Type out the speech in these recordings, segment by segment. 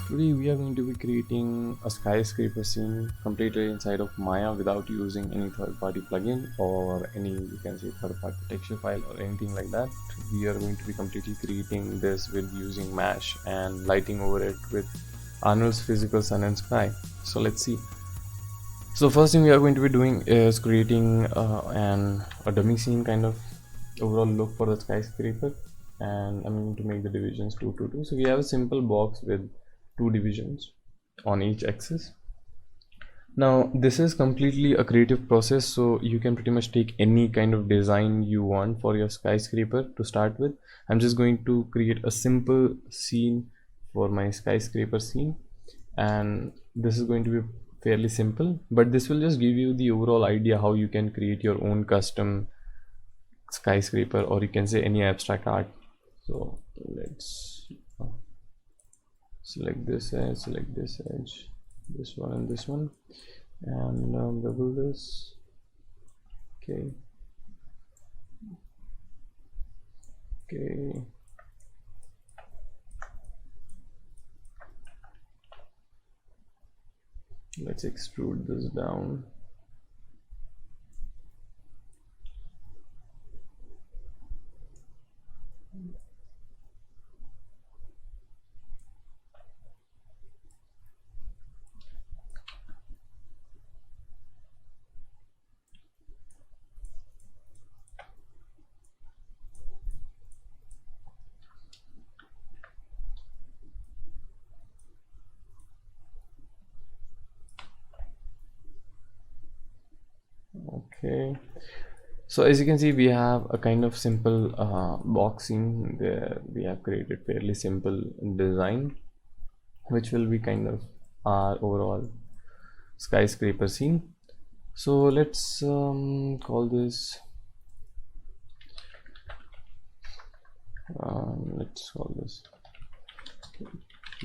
Today we are going to be creating a skyscraper scene completely inside of Maya without using any third-party plugin or any, you can say, third-party texture file or anything like that. We are going to be completely creating this with using mesh and lighting over it with Arnold's physical sun and sky. So let's see. So first thing we are going to be doing is creating a dummy scene kind of overall look for the skyscraper, and I'm going to make the divisions 2 to 2. So we have a simple box with two divisions on each axis. Now this is completely a creative process, so you can pretty much take any kind of design you want for your skyscraper to start with. I'm just going to create a simple scene for my skyscraper scene, and this is going to be fairly simple, but this will just give you the overall idea how you can create your own custom skyscraper, or you can say any abstract art. So let's select this edge, this one and this one, and double this. Okay, let's extrude this down. Okay, so as you can see, we have a kind of simple boxing where we have created fairly simple design, which will be kind of our overall skyscraper scene. So let's call this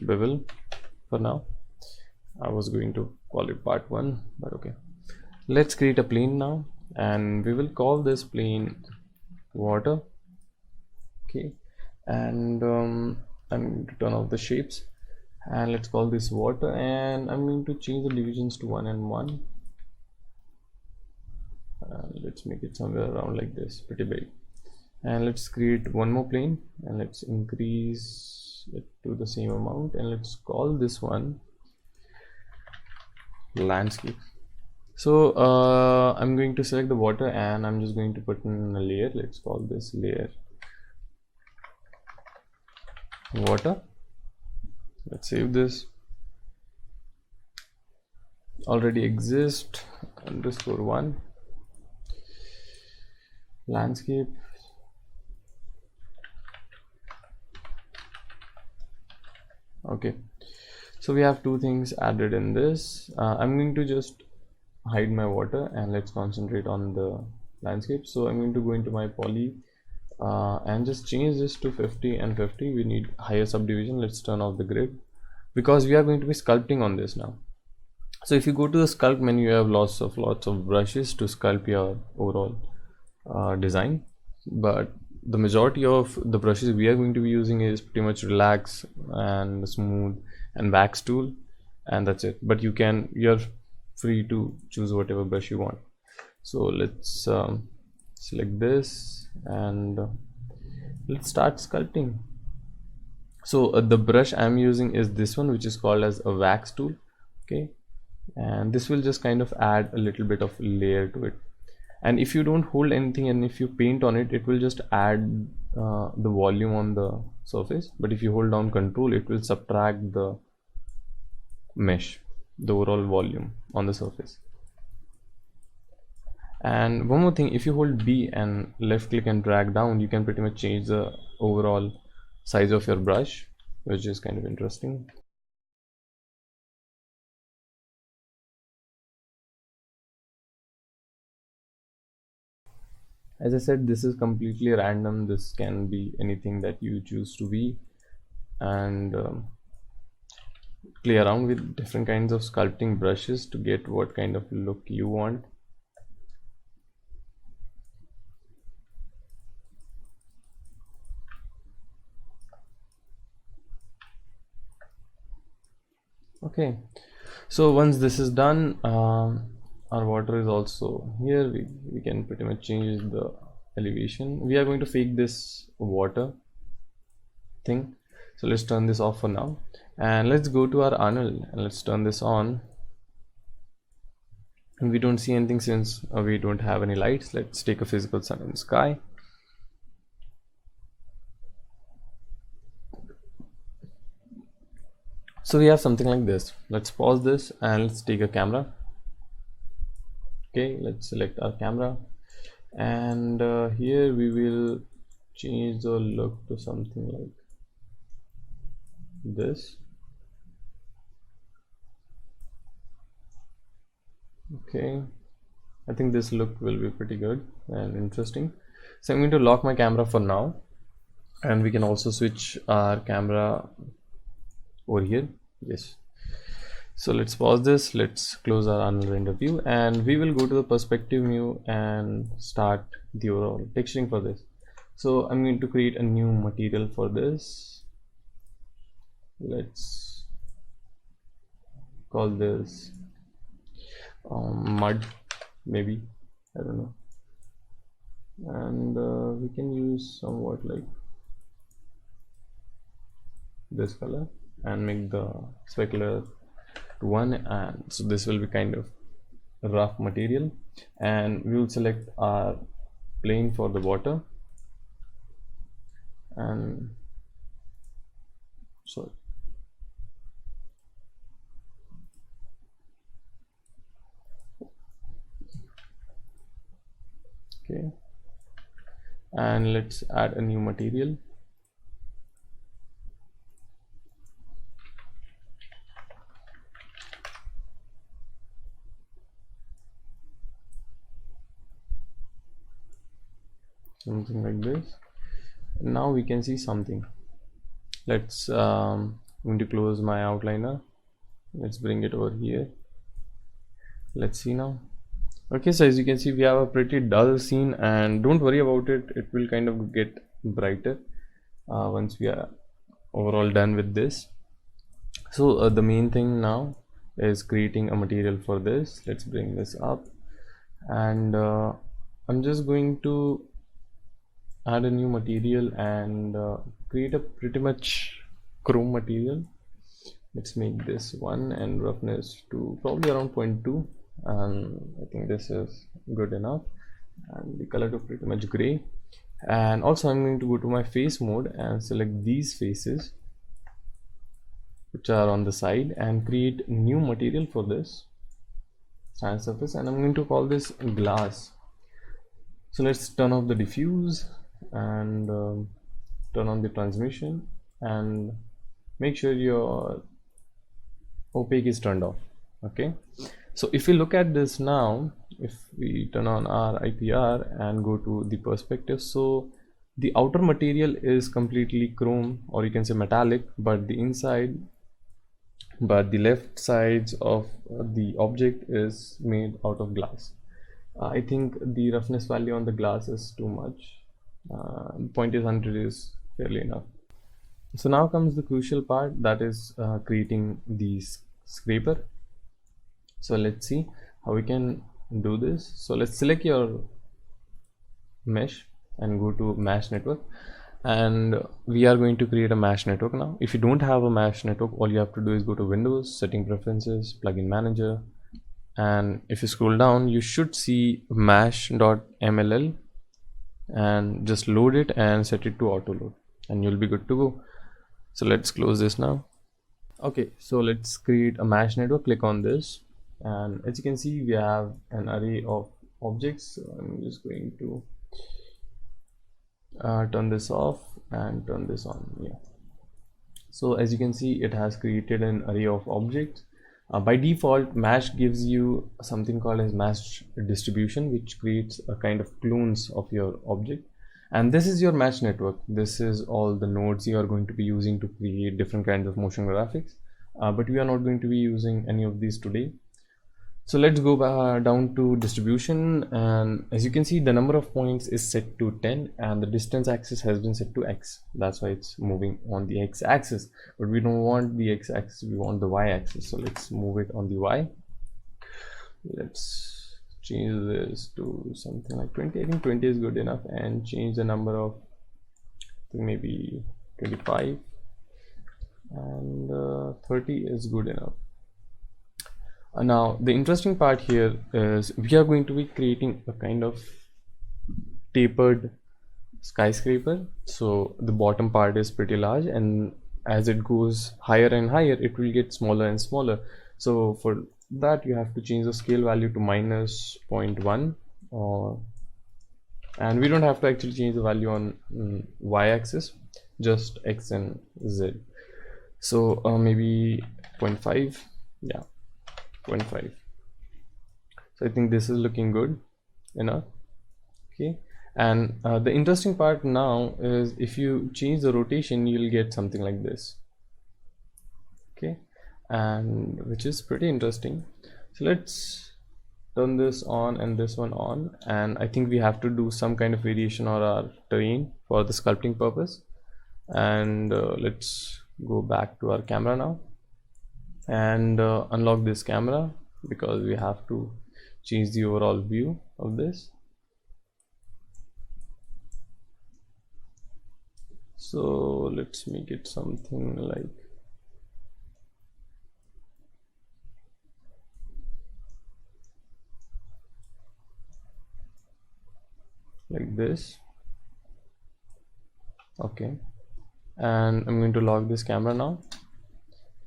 bevel for now. I was going to call it part 1, but okay. Let's create a plane now, and we will call this plane water. Okay, and I'm going to turn off the shapes, and let's call this water, and I'm going to change the divisions to 1 and 1. Let's make it somewhere around like this, pretty big. And let's create one more plane, and let's increase it to the same amount, and let's call this one landscape. So I'm going to select the water, and I'm just going to put in a layer. Let's call this layer water. Let's save this. Already exist _1 landscape. Okay, so we have two things added in this. I'm going to just hide my water, and let's concentrate on the landscape. So I'm going to go into my poly and just change this to 50 and 50. We need higher subdivision. Let's turn off the grid because we are going to be sculpting on this now. So if you go to the sculpt menu, you have lots of brushes to sculpt your overall design, but the majority of the brushes we are going to be using is pretty much relax and smooth and wax tool, and that's it. But you're free to choose whatever brush you want. So let's select this, and let's start sculpting. So the brush I'm using is this one, which is called as a wax tool. Okay, and this will just kind of add a little bit of layer to it. And if you don't hold anything and if you paint on it, it will just add the volume on the surface, but if you hold down control, it will subtract the mesh, the overall volume on the surface. And one more thing, if you hold B and left click and drag down, you can pretty much change the overall size of your brush, which is kind of interesting. As I said, this is completely random. This can be anything that you choose to be, and play around with different kinds of sculpting brushes to get what kind of look you want. Okay, so once this is done, our water is also here. We can pretty much change the elevation. We are going to fake this water thing, so let's turn this off for now, and let's go to our Arnold and let's turn this on. And we don't see anything since we don't have any lights. Let's take a physical sun in the sky. So we have something like this. Let's pause this and let's take a camera. Okay, let's select our camera, and here we will change the look to something like this. Okay, I think this look will be pretty good and interesting. So I'm going to lock my camera for now, and we can also switch our camera over here. Yes, so let's pause this, let's close our Arnold Render view, and we will go to the perspective view and start the overall texturing for this. So I'm going to create a new material for this. Let's call this mud, maybe, I don't know, and we can use somewhat like this color and make the specular to 1, and so this will be kind of rough material, and we will select our plane for the water, and sorry, okay, and let's add a new material. Something like this. Now we can see something. Let's going to close my outliner. Let's bring it over here. Let's see now. Okay, so as you can see, we have a pretty dull scene, and don't worry about it, it will kind of get brighter once we are overall done with this. So the main thing now is creating a material for this. Let's bring this up, and I'm just going to add a new material and create a pretty much chrome material. Let's make this 1 and roughness to probably around 0.2, and I think this is good enough, and the color to pretty much gray. And also I'm going to go to my face mode and select these faces which are on the side and create new material for this sand surface, and I'm going to call this glass. So let's turn off the diffuse and turn on the transmission, and make sure your opaque is turned off. Okay, so if we look at this now, if we turn on our IPR and go to the perspective, so the outer material is completely chrome, or you can say metallic, but the left sides of the object is made out of glass. I think the roughness value on the glass is too much. 100 is fairly enough. So now comes the crucial part, that is creating the scraper. So let's see how we can do this. So let's select your mesh and go to mesh network, and we are going to create a mesh network now. If you don't have a mesh network, all you have to do is go to Windows, Setting Preferences, Plugin Manager, and if you scroll down, you should see mesh.mll, and just load it and set it to auto load, and you'll be good to go. So let's close this now. Okay, so let's create a mesh network. Click on this, and as you can see, we have an array of objects. So I'm just going to turn this off and turn this on. Yeah, so as you can see, it has created an array of objects. By default, mesh gives you something called as mesh distribution, which creates a kind of clones of your object, and this is your mesh network. This is all the nodes you are going to be using to create different kinds of motion graphics, but we are not going to be using any of these today. So let's go down to distribution, and as you can see, the number of points is set to 10 and the distance axis has been set to X. That's why it's moving on the X axis, but we don't want the X axis, we want the Y axis. So let's move it on the Y. Let's change this to something like 20. I think 20 is good enough, and change the number of, I think maybe 25, and 30 is good enough. Now the interesting part here is we are going to be creating a kind of tapered skyscraper. So the bottom part is pretty large, and as it goes higher and higher, it will get smaller and smaller. So for that you have to change the scale value to -0.1, and we don't have to actually change the value on y-axis, just X and Z. So maybe 0.5, yeah, 0.5. So I think this is looking good enough. Okay, and the interesting part now is if you change the rotation, you'll get something like this. Okay, and which is pretty interesting. So let's turn this on and this one on, and I think we have to do some kind of variation on our terrain for the sculpting purpose. And let's go back to our camera now and unlock this camera, because we have to change the overall view of this. So let's make it something like this. Okay, and I'm going to lock this camera now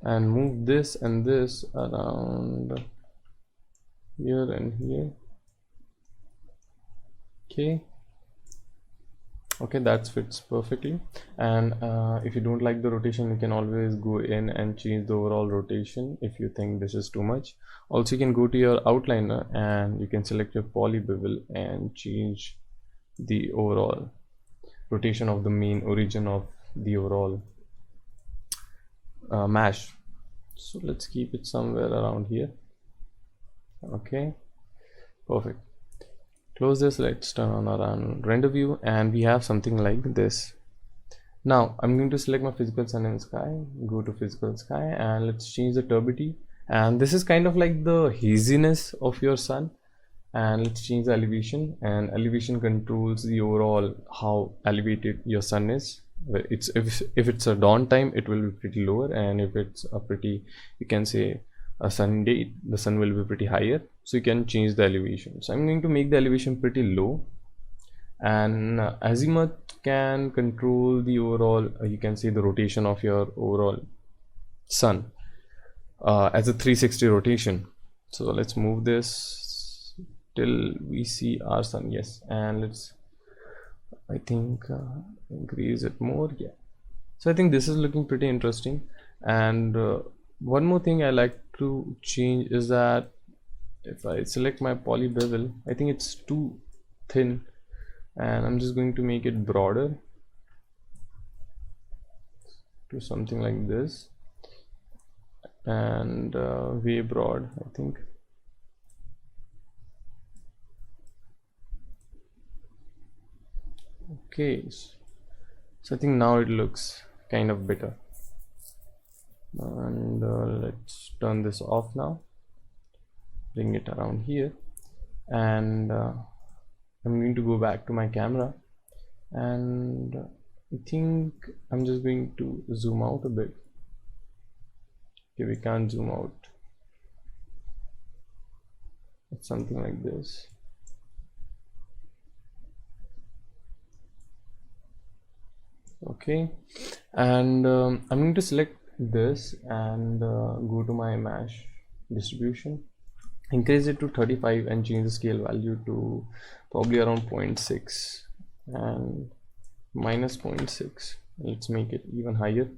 and move this and this around here and here. Okay, that fits perfectly. And if you don't like the rotation, you can always go in and change the overall rotation if you think this is too much. Also, you can go to your outliner and you can select your poly bevel and change the overall rotation of the main origin of the overall mesh. So let's keep it somewhere around here. Okay, perfect. Close this. Let's turn on our Arnold render view, and we have something like this. Now I'm going to select my physical sun and sky, go to physical sky, and let's change the turbidity, and this is kind of like the haziness of your sun. And let's change the elevation, and elevation controls the overall how elevated your sun is. It's if it's a dawn time, it will be pretty lower, and if it's a pretty, you can say a sunny day, the sun will be pretty higher. So you can change the elevation. So I'm going to make the elevation pretty low, and azimuth can control the overall, you can say the rotation of your overall sun as a 360 rotation. So let's move this till we see our sun. Yes, and let's, I think, increase it more. Yeah, so I think this is looking pretty interesting. And one more thing I like to change is that if I select my poly bevel, I think it's too thin, and I'm just going to make it broader to something like this, and way broad, I think. Okay, so I think now it looks kind of better. And let's turn this off now, bring it around here, and I'm going to go back to my camera, and I think I'm just going to zoom out a bit. Okay, we can't zoom out. It's something like this. Okay, and I'm going to select this and go to my mesh distribution, increase it to 35 and change the scale value to probably around 0.6 and -0.6. Let's make it even higher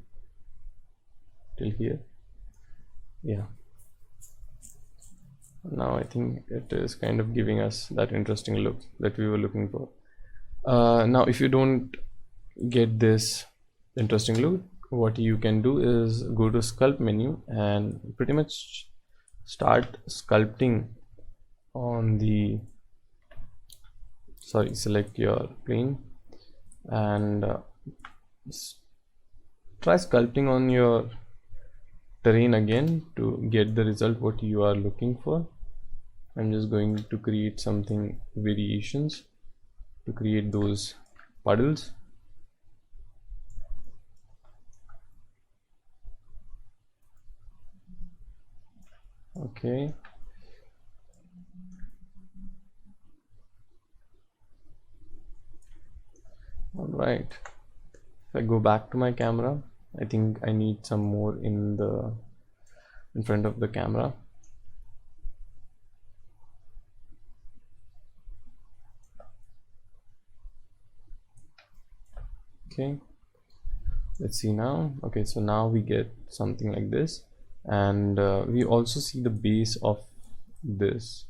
till here. Yeah, now I think it is kind of giving us that interesting look that we were looking for. Now if you don't get this interesting look, what you can do is go to sculpt menu and pretty much start sculpting on the select your plane and try sculpting on your terrain again to get the result what you are looking for. I'm just going to create something variations to create those puddles. Okay, all right. If I go back to my camera, I think I need some more in front of the camera. Okay, let's see now. Okay, so now we get something like this, and we also see the base of this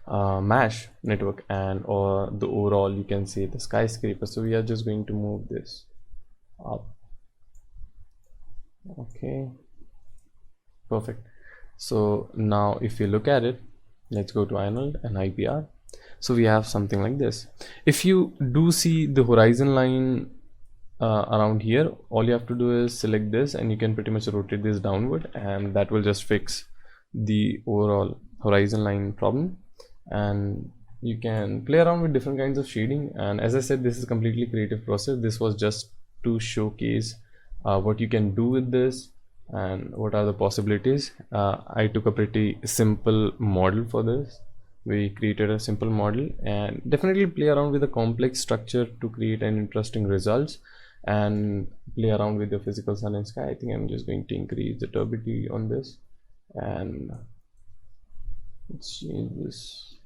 mesh network and or the overall, you can say, the skyscraper. So we are just going to move this up. Okay, perfect. So now if you look at it, let's go to Arnold and IPR. So we have something like this. If you do see the horizon line around here, all you have to do is select this and you can pretty much rotate this downward, and that will just fix the overall horizon line problem. And you can play around with different kinds of shading, and as I said, this is a completely creative process. This was just to showcase what you can do with this and what are the possibilities. I took a pretty simple model for this. We created a simple model, and definitely play around with a complex structure to create an interesting results, and play around with the physical sun and sky. I think I'm just going to increase the turbidity on this, and let's change this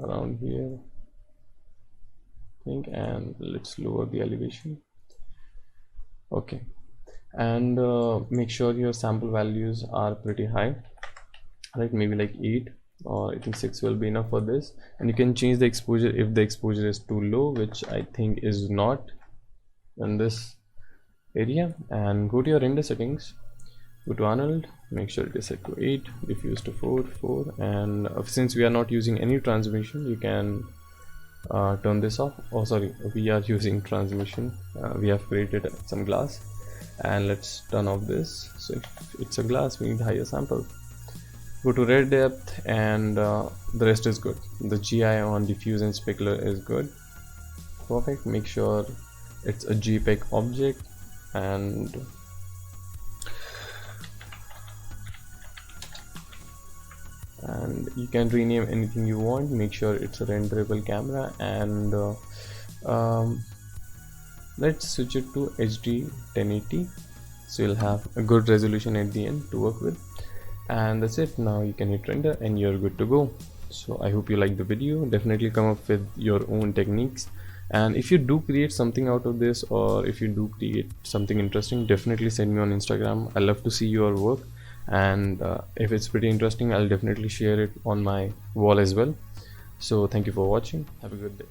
around here, I think, and let's lower the elevation. Okay, and make sure your sample values are pretty high, right? Maybe like 8, or I think 6 will be enough for this. And you can change the exposure if the exposure is too low, which I think is not in this area. And go to your render settings, go to Arnold, make sure it is set to 8, diffuse to 4, and since we are not using any transmission, you can turn this off. Oh sorry, we are using transmission. We have created some glass, and let's turn off this. So if it's a glass, we need higher sample. Go to red depth, and the rest is good. The GI on diffuse and specular is good. Perfect. Make sure it's a JPEG object, and you can rename anything you want. Make sure it's a renderable camera, and let's switch it to HD 1080, so you'll have a good resolution at the end to work with. And that's it. Now you can hit render and you're good to go. So I hope you like the video. Definitely come up with your own techniques, and if you do create something out of this, or if you do create something interesting, definitely send me on Instagram. I love to see your work, and if it's pretty interesting, I'll definitely share it on my wall as well. So thank you for watching. Have a good day.